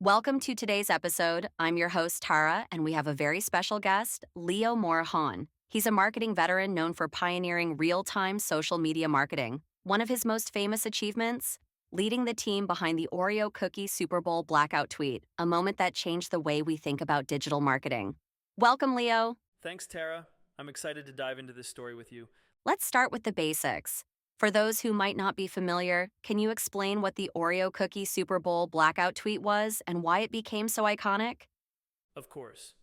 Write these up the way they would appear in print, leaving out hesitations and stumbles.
Welcome to today's episode. I'm your host, Tara, and we have a very special guest, Leo Morejon. He's a marketing veteran known for pioneering real-time social media marketing. One of his most famous achievements? Leading the team behind the Oreo Cookie Super Bowl Blackout tweet, a moment that changed the way we think about digital marketing. Welcome, Leo. Thanks, Tara. I'm excited to dive into this story with you. Let's start with the basics. For those who might not be familiar, can you explain what the Oreo Cookie Super Bowl Blackout tweet was and why it became so iconic? Of course.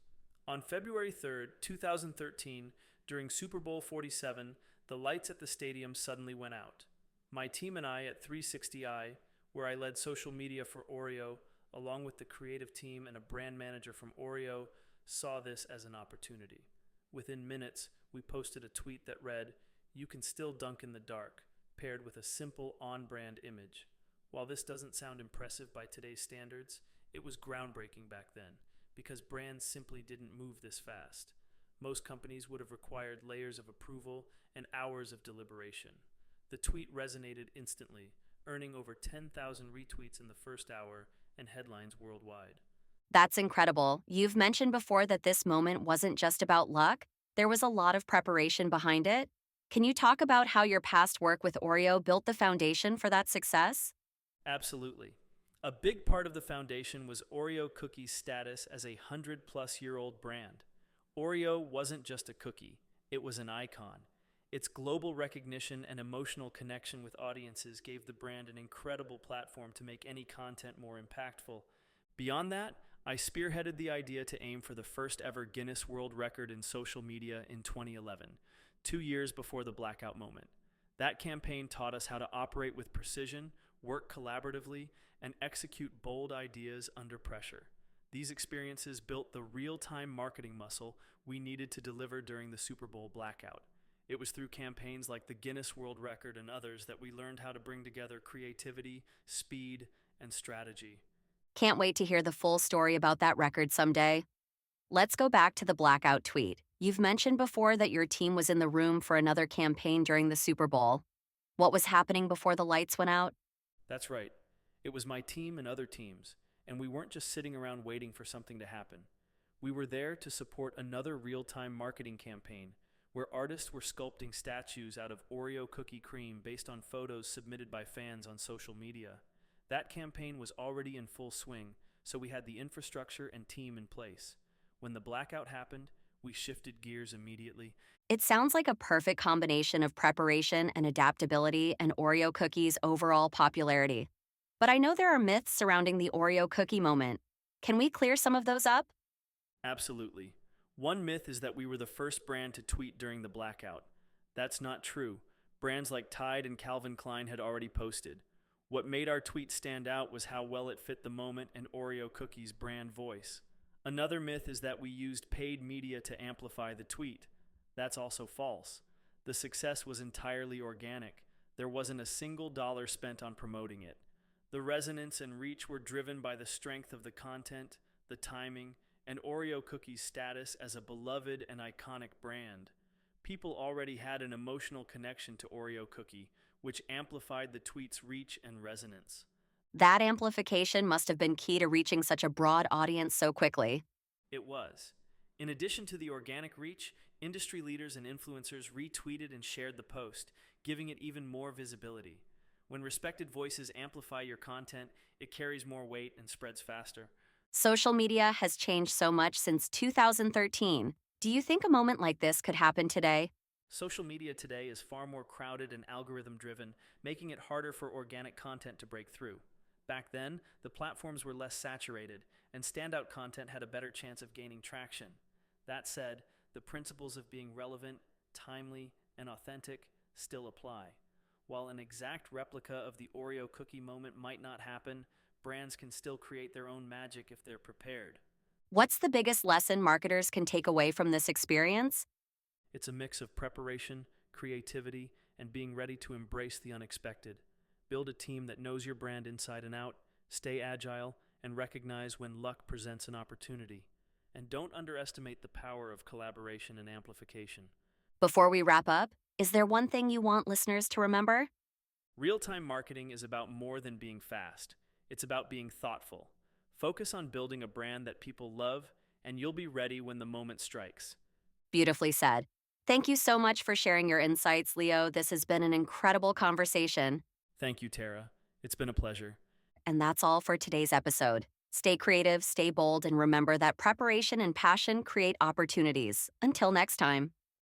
On February 3rd, 2013, during Super Bowl 47, the lights at the stadium suddenly went out. My team and I at 360i, where I led social media for Oreo, along with the creative team and a brand manager from Oreo, saw this as an opportunity. Within minutes, we posted a tweet that read, "You can still dunk in the dark," paired with a simple on-brand image. While this doesn't sound impressive by today's standards, it was groundbreaking back then, because brands simply didn't move this fast. Most companies would have required layers of approval and hours of deliberation. The tweet resonated instantly, earning over 10,000 retweets in the first hour and headlines worldwide. That's incredible. You've mentioned before that this moment wasn't just about luck. There was a lot of preparation behind it. Can you talk about how your past work with Oreo built the foundation for that success? Absolutely. A big part of the foundation was Oreo Cookie's status as a 100-plus-year-old brand. Oreo wasn't just a cookie, it was an icon. Its global recognition and emotional connection with audiences gave the brand an incredible platform to make any content more impactful. Beyond that, I spearheaded the idea to aim for the first ever Guinness World Record in social media in 2011, 2 years before the blackout moment. That campaign taught us how to operate with precision, work collaboratively, and execute bold ideas under pressure. These experiences built the real-time marketing muscle we needed to deliver during the Super Bowl blackout. It was through campaigns like the Guinness World Record and others that we learned how to bring together creativity, speed, and strategy. Can't wait to hear the full story about that record someday. Let's go back to the Blackout tweet. You've mentioned before that your team was in the room for another campaign during the Super Bowl. What was happening before the lights went out? That's right. It was my team and other teams, and we weren't just sitting around waiting for something to happen. We were there to support another real-time marketing campaign where artists were sculpting statues out of Oreo cookie cream based on photos submitted by fans on social media. That campaign was already in full swing, so we had the infrastructure and team in place. When the blackout happened, we shifted gears immediately. It sounds like a perfect combination of preparation and adaptability and Oreo cookies' overall popularity. But I know there are myths surrounding the Oreo cookie moment. Can we clear some of those up? Absolutely. One myth is that we were the first brand to tweet during the blackout. That's not true. Brands like Tide and Calvin Klein had already posted. What made our tweet stand out was how well it fit the moment and Oreo Cookie's brand voice. Another myth is that we used paid media to amplify the tweet. That's also false. The success was entirely organic. There wasn't a single dollar spent on promoting it. The resonance and reach were driven by the strength of the content, the timing, and Oreo Cookie's status as a beloved and iconic brand. People already had an emotional connection to Oreo Cookie, which amplified the tweet's reach and resonance. That amplification must have been key to reaching such a broad audience so quickly. It was. In addition to the organic reach, industry leaders and influencers retweeted and shared the post, giving it even more visibility. When respected voices amplify your content, it carries more weight and spreads faster. Social media has changed so much since 2013. Do you think a moment like this could happen today? Social media today is far more crowded and algorithm-driven, making it harder for organic content to break through. Back then, the platforms were less saturated, and standout content had a better chance of gaining traction. That said, the principles of being relevant, timely, and authentic still apply. While an exact replica of the Oreo cookie moment might not happen, brands can still create their own magic if they're prepared. What's the biggest lesson marketers can take away from this experience? It's a mix of preparation, creativity, and being ready to embrace the unexpected. Build a team that knows your brand inside and out, stay agile, and recognize when luck presents an opportunity. And don't underestimate the power of collaboration and amplification. Before we wrap up, is there one thing you want listeners to remember? Real-time marketing is about more than being fast. It's about being thoughtful. Focus on building a brand that people love, and you'll be ready when the moment strikes. Beautifully said. Thank you so much for sharing your insights, Leo. This has been an incredible conversation. Thank you, Tara. It's been a pleasure. And that's all for today's episode. Stay creative, stay bold, and remember that preparation and passion create opportunities. Until next time.